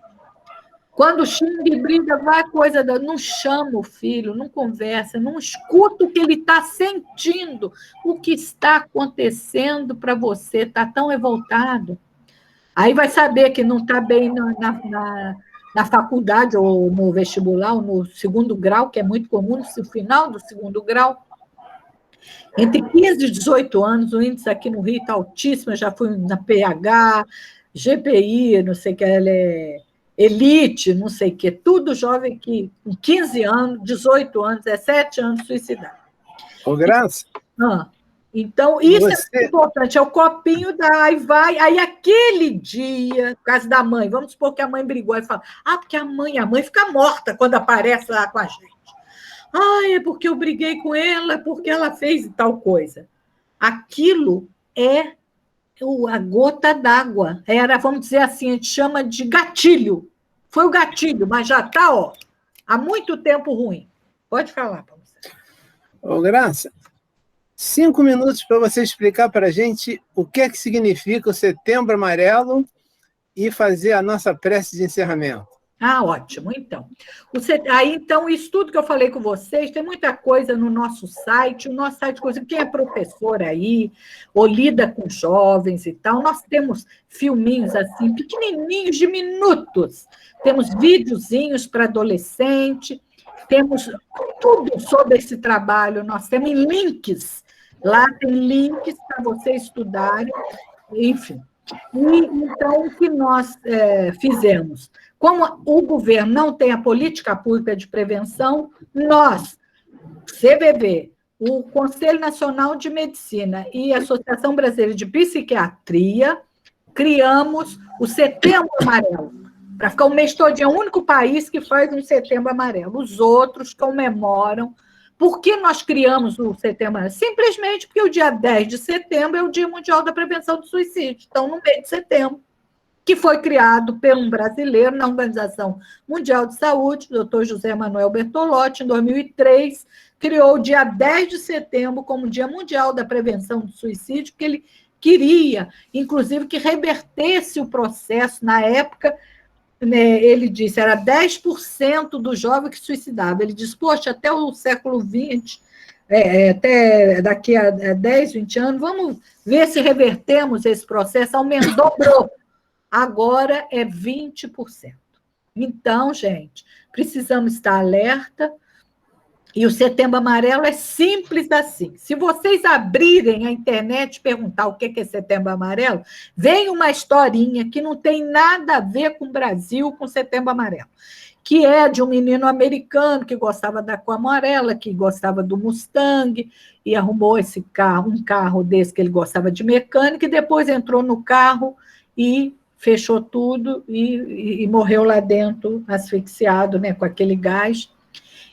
Quando xinga e briga, vai coisa não chama o filho, não conversa, não escuta o que ele está sentindo, o que está acontecendo para você, está tão revoltado. Aí vai saber que não está bem na faculdade, ou no vestibular, ou no segundo grau, que é muito comum, no final do segundo grau. Entre 15 e 18 anos, o índice aqui no Rio está altíssimo, eu já fui na PH, GPI, não sei o que, ela é... elite, não sei o quê, tudo jovem que, com 15 anos, 18 anos, 17 anos, suicidado. Ô, Graça. Então, isso é importante, é o copinho aí aquele dia, por causa da mãe, vamos supor que a mãe brigou e fala, porque a mãe fica morta quando aparece lá com a gente. É porque eu briguei com ela, porque ela fez tal coisa. Aquilo é a gota d'água. Vamos dizer assim, a gente chama de gatilho. Foi o gatilho, mas já está, há muito tempo ruim. Pode falar, Paulo. Ô, Graça, 5 minutos para você explicar para a gente o que é que significa o Setembro Amarelo e fazer a nossa prece de encerramento. Ótimo. Então, então, isso tudo que eu falei com vocês, tem muita coisa no nosso site. O nosso site, quem é professor aí, ou lida com jovens e tal, nós temos filminhos assim, pequenininhos, de minutos. Temos videozinhos para adolescente, temos tudo sobre esse trabalho. Nós temos links, lá tem links para vocês estudarem, enfim. Então, o que nós fizemos? Como o governo não tem a política pública de prevenção, nós, CVV, o Conselho Nacional de Medicina e a Associação Brasileira de Psiquiatria, criamos o Setembro Amarelo, para ficar o mês todinho. É o único país que faz um Setembro Amarelo. Os outros comemoram. Por que nós criamos o Setembro Amarelo? Simplesmente porque o dia 10 de setembro é o Dia Mundial da Prevenção do Suicídio. Então, no mês de setembro, que foi criado por um brasileiro na Organização Mundial de Saúde, o Dr. José Manuel Bertolotti, em 2003, criou o dia 10 de setembro como Dia Mundial da Prevenção do Suicídio, porque ele queria, inclusive, que revertesse o processo. Na época, ele disse, era 10% do jovem que suicidava. Ele disse, poxa, até o século XX, até daqui a 10, 20 anos, vamos ver se revertemos esse processo, dobrou. Agora é 20%. Então, gente, precisamos estar alerta, e o Setembro Amarelo é simples assim. Se vocês abrirem a internet e perguntar o que é Setembro Amarelo, vem uma historinha que não tem nada a ver com o Brasil, com Setembro Amarelo, que é de um menino americano que gostava da cor amarela, que gostava do Mustang, e arrumou um carro desse que ele gostava de mecânica, e depois entrou no carro e fechou tudo e morreu lá dentro, asfixiado, com aquele gás.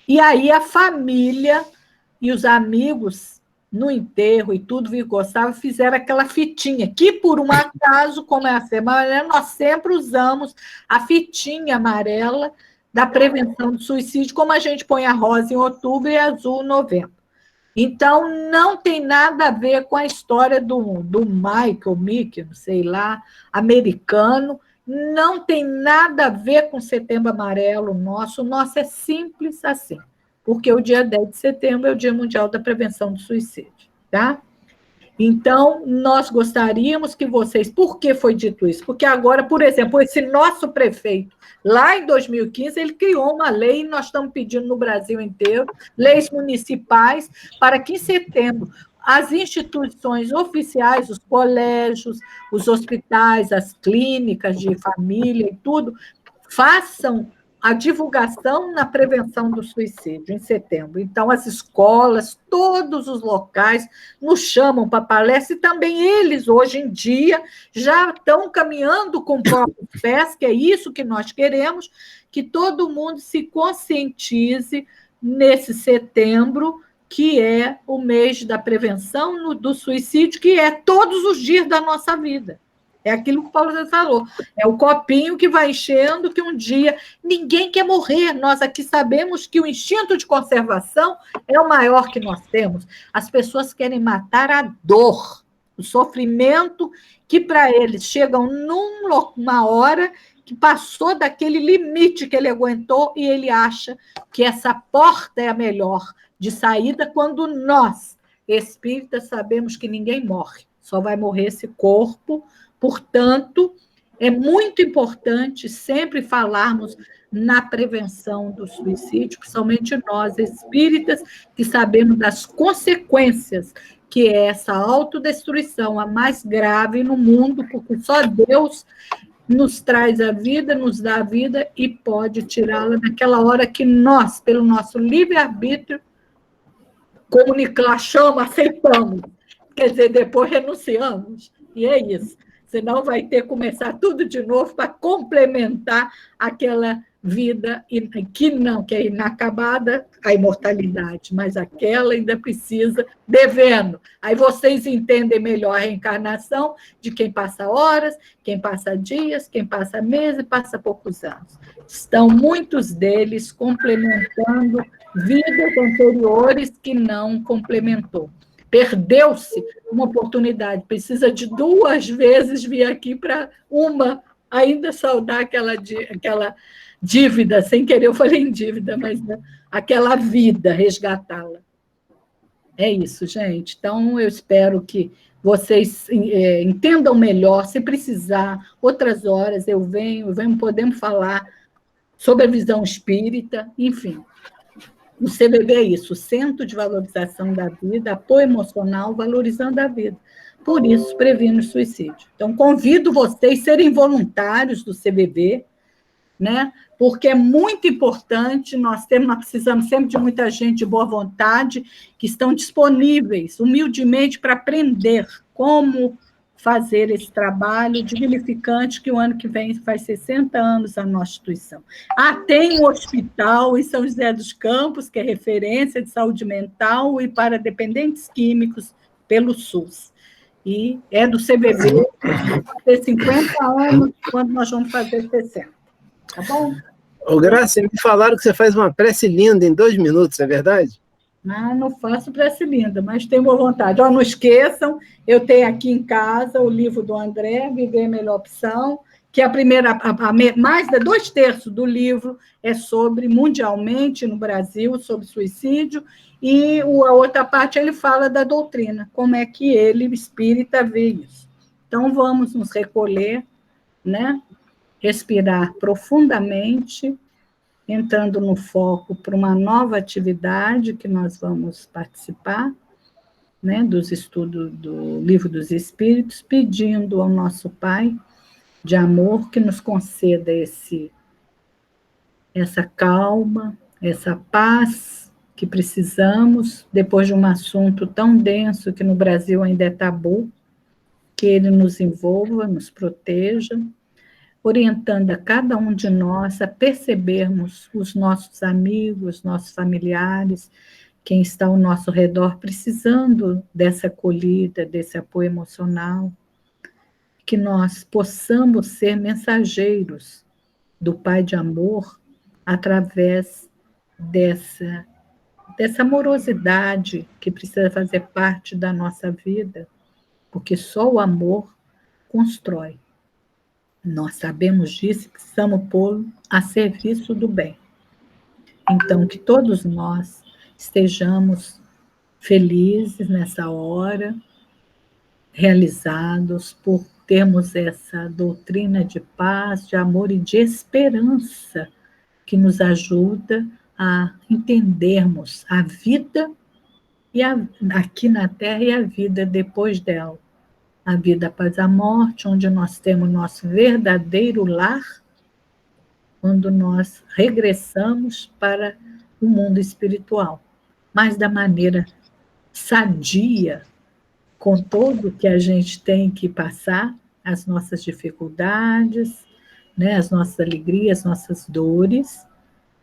E aí a família e os amigos, no enterro e tudo, gostavam, fizeram aquela fitinha, que por um acaso, como é a Semana Amarela, nós sempre usamos a fitinha amarela da prevenção do suicídio, como a gente põe a rosa em outubro e a azul em novembro. Então, não tem nada a ver com a história do Mickey, não sei lá, americano, não tem nada a ver com Setembro Amarelo o nosso é simples assim, porque o dia 10 de setembro é o Dia Mundial da Prevenção do Suicídio, tá? Então, nós gostaríamos que vocês... Por que foi dito isso? Porque agora, por exemplo, esse nosso prefeito, lá em 2015, ele criou uma lei, e nós estamos pedindo no Brasil inteiro, leis municipais, para que em setembro as instituições oficiais, os colégios, os hospitais, as clínicas de família e tudo, façam a divulgação na prevenção do suicídio em setembro. Então, as escolas, todos os locais nos chamam para palestra e também eles, hoje em dia, já estão caminhando com o próprio PES, que é isso que nós queremos, que todo mundo se conscientize nesse setembro, que é o mês da prevenção do suicídio, que é todos os dias da nossa vida. É aquilo que o Paulo César falou. É o copinho que vai enchendo, que um dia ninguém quer morrer. Nós aqui sabemos que o instinto de conservação é o maior que nós temos. As pessoas querem matar a dor, o sofrimento, que para eles chegam numa hora que passou daquele limite que ele aguentou e ele acha que essa porta é a melhor de saída, quando nós, espíritas, sabemos que ninguém morre. Só vai morrer esse corpo. Portanto, é muito importante sempre falarmos na prevenção do suicídio, principalmente nós, espíritas, que sabemos das consequências que é essa autodestruição, a mais grave no mundo, porque só Deus nos traz a vida, nos dá a vida e pode tirá-la naquela hora que nós, pelo nosso livre-arbítrio, achamos, aceitamos. Quer dizer, depois renunciamos. E é isso. Senão vai ter que começar tudo de novo para complementar aquela vida que é inacabada, a imortalidade, mas aquela ainda precisa, devendo. Aí vocês entendem melhor a reencarnação de quem passa horas, quem passa dias, quem passa meses, passa poucos anos. Estão muitos deles complementando vidas anteriores que não complementou. Perdeu-se uma oportunidade, precisa de 2 vezes vir aqui para uma ainda saldar aquela dívida, sem querer eu falei em dívida, mas né, aquela vida, resgatá-la. É isso, gente. Então, eu espero que vocês entendam melhor, se precisar, outras horas eu venho, podemos falar sobre a visão espírita, enfim. O CVV é isso, o Centro de Valorização da Vida, apoio emocional, valorizando a vida. Por isso, previne o suicídio. Então, convido vocês a serem voluntários do CVV, né? Porque é muito importante, nós precisamos sempre de muita gente de boa vontade, que estão disponíveis, humildemente, para aprender como fazer esse trabalho dignificante, que o ano que vem faz 60 anos a nossa instituição. Tem um hospital em São José dos Campos, que é referência de saúde mental e para dependentes químicos pelo SUS. E é do CVV, vai ter 50 anos, quando nós vamos fazer 60. Tá bom? Ô, Graça, me falaram que você faz uma prece linda em 2 minutos, é verdade? Não faço prece linda, mas tenho boa vontade. Não esqueçam, eu tenho aqui em casa o livro do André, Viver a Melhor Opção, que a primeira, mais de 2/3 do livro é sobre, mundialmente, no Brasil, sobre suicídio, e a outra parte ele fala da doutrina, como é que ele, espírita, vê isso. Então, vamos nos recolher, né? Respirar profundamente, entrando no foco para uma nova atividade que nós vamos participar, né, dos estudos do Livro dos Espíritos, pedindo ao nosso Pai de amor que nos conceda essa calma, essa paz que precisamos, depois de um assunto tão denso que no Brasil ainda é tabu, que ele nos envolva, nos proteja, orientando a cada um de nós a percebermos os nossos amigos, nossos familiares, quem está ao nosso redor precisando dessa acolhida, desse apoio emocional, que nós possamos ser mensageiros do Pai de amor através dessa dessa amorosidade que precisa fazer parte da nossa vida, porque só o amor constrói. Nós sabemos disso e precisamos pô-lo a serviço do bem. Então, que todos nós estejamos felizes nessa hora, realizados por termos essa doutrina de paz, de amor e de esperança que nos ajuda a entendermos a vida aqui na Terra e a vida depois dela. A vida após a morte, onde nós temos nosso verdadeiro lar, quando nós regressamos para o mundo espiritual, mas da maneira sadia, com tudo que a gente tem que passar, as nossas dificuldades, né, as nossas alegrias, as nossas dores,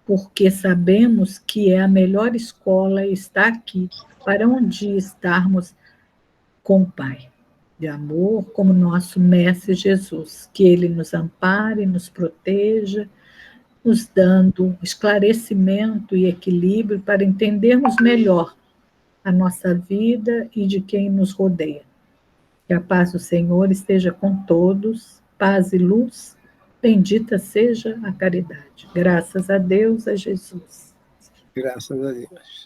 porque sabemos que é a melhor escola estar aqui, para um dia estarmos com o Pai de amor, como nosso Mestre Jesus, que Ele nos ampare, nos proteja, nos dando esclarecimento e equilíbrio para entendermos melhor a nossa vida e de quem nos rodeia. Que a paz do Senhor esteja com todos, paz e luz, bendita seja a caridade. Graças a Deus, a Jesus. Graças a Deus.